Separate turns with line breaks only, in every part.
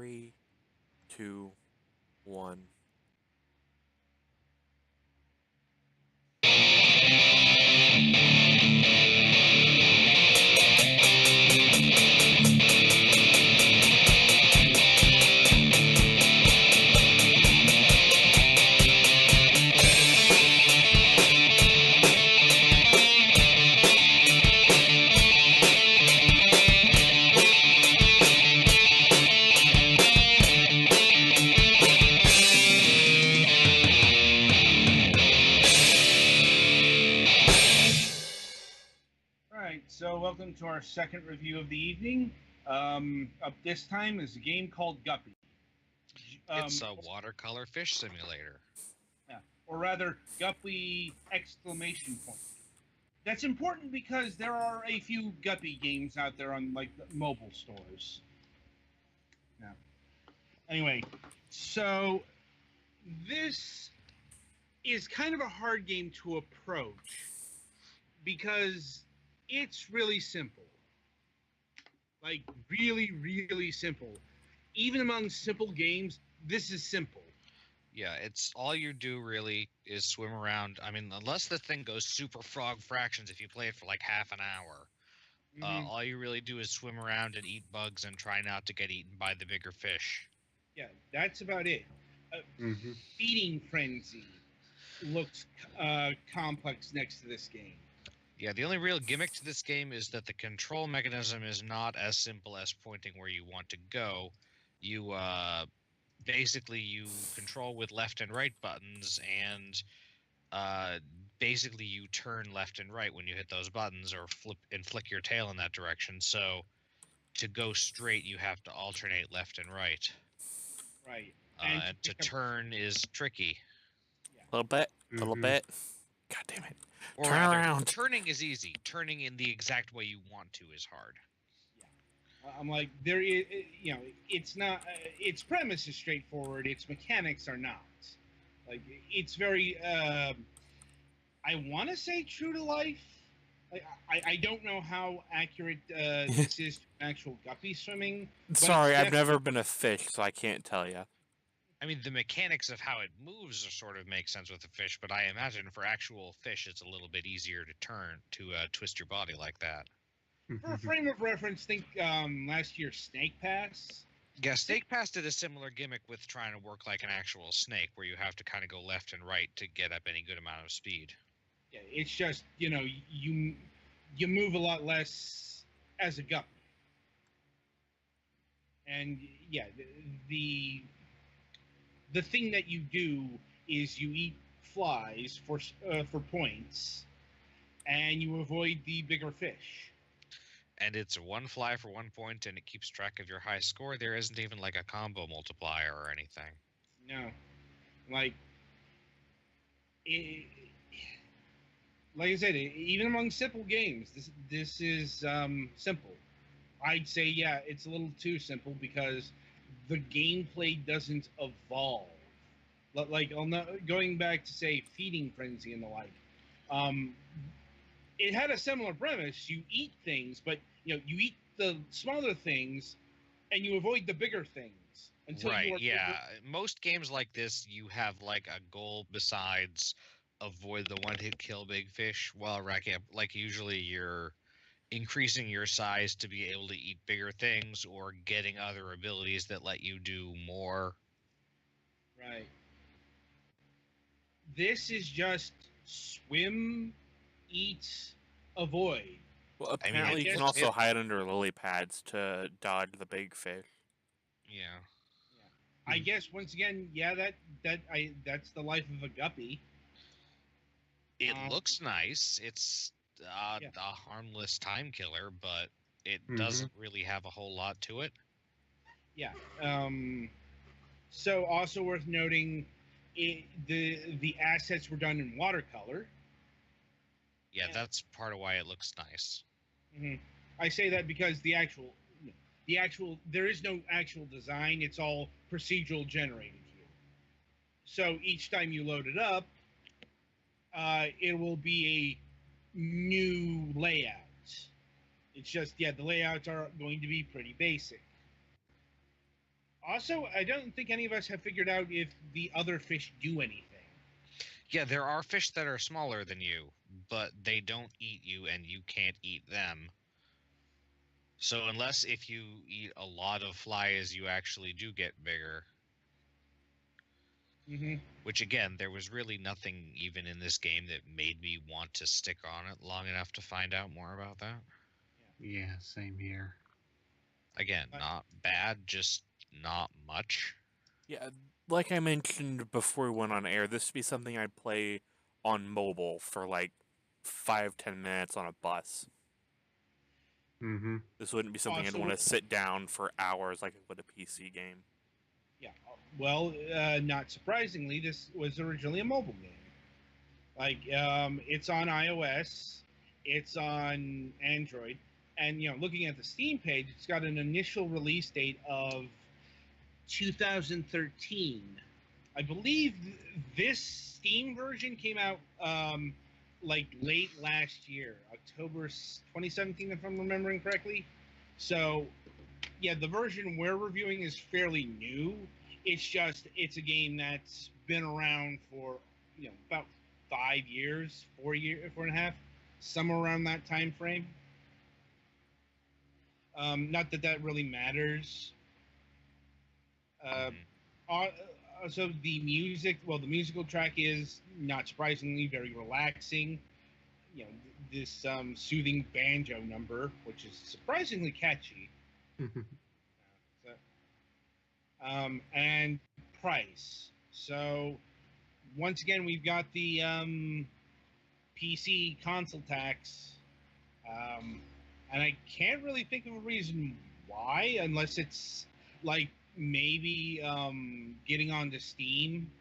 3, 2, 1.
Alright, so welcome to our second review of the evening. Up this time is a game called Guppy.
It's a watercolor fish simulator.
Yeah, or rather, Guppy exclamation point. That's important because there are a few Guppy games out there on like mobile stores. Yeah. Anyway, so this is kind of a hard game to approach because it's really simple. Like, really, really simple. Even among simple games, this is simple.
Yeah, it's all you do really is swim around. I mean, unless the thing goes super frog fractions, if you play it for like half an hour, all you really do is swim around and eat bugs and try not to get eaten by the bigger fish.
Yeah, that's about it. Feeding Frenzy looks complex next to this game.
Yeah, the only real gimmick to this game is that the control mechanism is not as simple as pointing where you want to go. You basically you control with left and right buttons, and basically you turn left and right when you hit those buttons, or flip and flick your tail in that direction. So to go straight, you have to alternate left and right.
Right.
And to turn is tricky.
Yeah.
A little bit. God damn it.
Or
Turn
rather,
around.
turning is easy. Turning in the exact way you want to is hard.
Yeah. I'm like, there is, it's not, its premise is straightforward, its mechanics are not. Like, it's very, I want to say true to life. Like, I don't know how accurate this is to actual guppy swimming.
Sorry, I've never been a fish, so I can't tell you.
I mean, the mechanics of how it moves sort of make sense with the fish, but I imagine for actual fish, it's a little bit easier to turn, to twist your body like that.
For a frame of reference, think last year's Snake Pass.
Yeah, Snake Pass did a similar gimmick with trying to work like an actual snake, where you have to kind of go left and right to get up any good amount of speed.
Yeah, it's just, you move a lot less as a guppy. And, yeah, the thing that you do is you eat flies for points, and you avoid the bigger fish.
And it's one fly for 1 point, and it keeps track of your high score. There isn't even like a combo multiplier or anything.
No, like I said, even among simple games, this is simple. I'd say, yeah, it's a little too simple because the gameplay doesn't evolve. Like, going back to, say, Feeding Frenzy and the like, it had a similar premise. You eat things, but you eat the smaller things, and you avoid the bigger things until
right,
you are.
Yeah. Most games like this, you have like a goal besides avoid the one-hit kill big fish while racking up. Like usually, you're increasing your size to be able to eat bigger things, or getting other abilities that let you do more.
Right. This is just swim, eat, avoid.
Well, apparently you can also hide under lily pads to dodge the big fish.
Yeah.
I guess once again, yeah, that's the life of a guppy.
It looks nice. It's a harmless time killer, but it doesn't really have a whole lot to it.
Yeah. So also worth noting, the assets were done in watercolor.
Yeah, that's part of why it looks nice.
I say that because the actual there is no actual design. It's all procedural generated here. So each time you load it up, it will be a new layout. It's just, the layouts are going to be pretty basic. Also, I don't think any of us have figured out if the other fish do anything.
Yeah, there are fish that are smaller than you, but they don't eat you and you can't eat them. So unless if you eat a lot of flies, you actually do get bigger.
Mm-hmm.
Which again, there was really nothing even in this game that made me want to stick on it long enough to find out more about that.
Yeah, same here.
Again, not bad, just not much.
Yeah, like I mentioned before we went on air, this would be something I'd play on mobile for like 5-10 minutes on a bus.
Mm-hmm.
This wouldn't be something I'd
Also,
want to sit down for hours like with a PC game.
yeah. Well, not surprisingly, this was originally a mobile game. Like, it's on iOS, it's on Android, and looking at the Steam page, it's got an initial release date of 2013. I believe this Steam version came out like late last year, October 2017, if I'm remembering correctly. So, yeah, the version we're reviewing is fairly new. It's a game that's been around for about 5 years, 4 years, 4.5, somewhere around that time frame. Not that that really matters. So the music, well, the musical track is not surprisingly very relaxing. This soothing banjo number, which is surprisingly catchy. And price. So once again, we've got the PC console tax, and I can't really think of a reason why, unless it's like maybe getting onto Steam,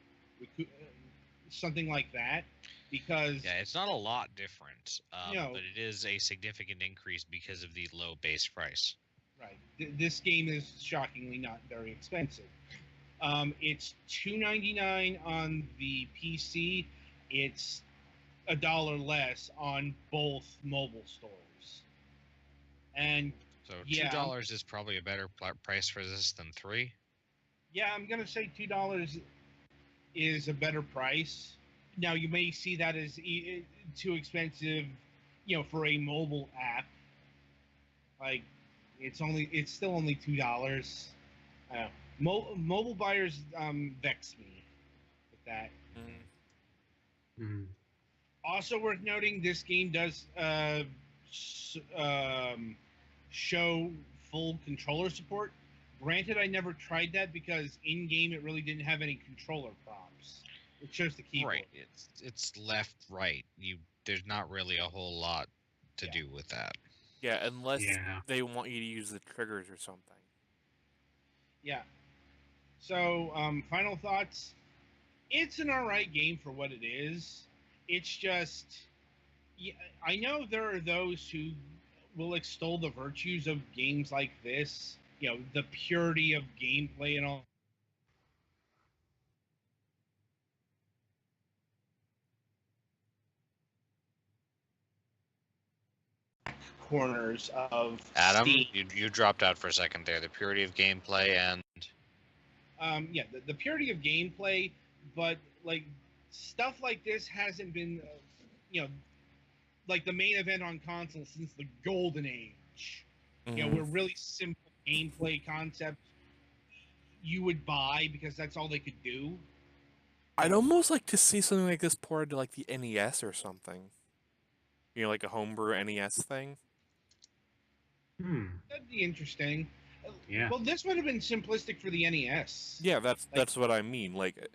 something like that. Because
yeah, it's not a lot different,
No.
but it is a significant increase because of the low base price.
Right, this game is shockingly not very expensive. It's $2.99 on the PC. It's $1 less on both mobile stores. And
So
yeah,
$2 is probably a better price for this than $3.
yeah, I'm gonna say $2 is a better price. Now you may see that as too expensive, for a mobile app. Like it's still only $2. Mobile buyers vex me with that.
Mm.
Also worth noting, this game does show full controller support. Granted, I never tried that because in-game it really didn't have any controller prompts. It shows the keyboard.
Right, it's left, right. There's not really a whole lot to
Yeah.
do with that.
Yeah, unless
Yeah.
they want you to use the triggers or something.
Yeah. So, final thoughts. It's an alright game for what it is. It's just, yeah, I know there are those who will extol the virtues of games like this, the purity of gameplay and all. Corners of
Adam,
Steam.
you dropped out for a second there. The purity of gameplay and
Yeah, the purity of gameplay, but like stuff like this hasn't been, like the main event on console since the golden age. Where really simple gameplay concepts you would buy because that's all they could do.
I'd almost like to see something like this ported to like the NES or something. Like a homebrew NES thing.
That'd be interesting.
Yeah.
Well, this would have been simplistic for the NES.
Yeah, that's what I mean. Like,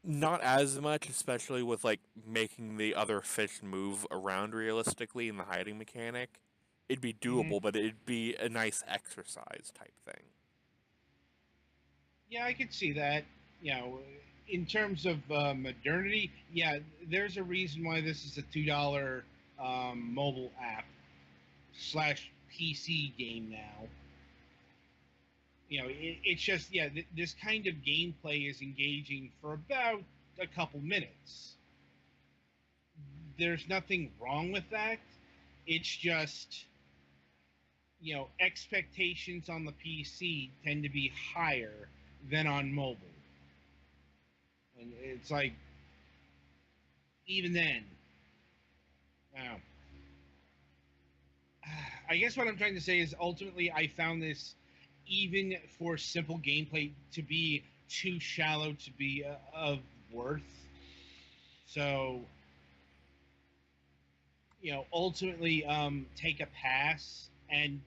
not as much, especially with like making the other fish move around realistically in the hiding mechanic. It'd be doable, but it'd be a nice exercise type thing.
Yeah, I could see that. In terms of modernity, yeah, there's a reason why this is a $2 mobile app / PC game now. It's just, yeah, this kind of gameplay is engaging for about a couple minutes. There's nothing wrong with that. It's just, expectations on the PC tend to be higher than on mobile. And it's like, even then, wow. I guess what I'm trying to say is ultimately I found this, even for simple gameplay, to be too shallow to be of worth. So, ultimately, take a pass and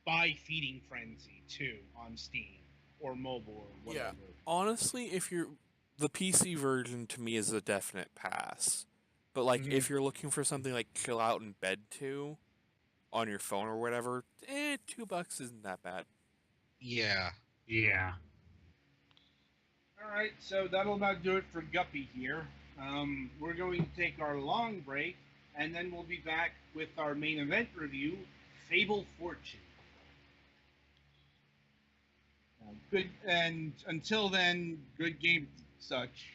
buy Feeding Frenzy too on Steam or mobile or
Yeah.
whatever.
Honestly, if you're the PC version to me is a definite pass. But like
Mhm.
if you're looking for something like chill out in bed too on your phone or whatever, $2 isn't that bad.
Yeah.
Yeah.
All right, so that'll about do it for Guppy here. We're going to take our long break, and then we'll be back with our main event review, Fable Fortune. Good, and until then, good game, such.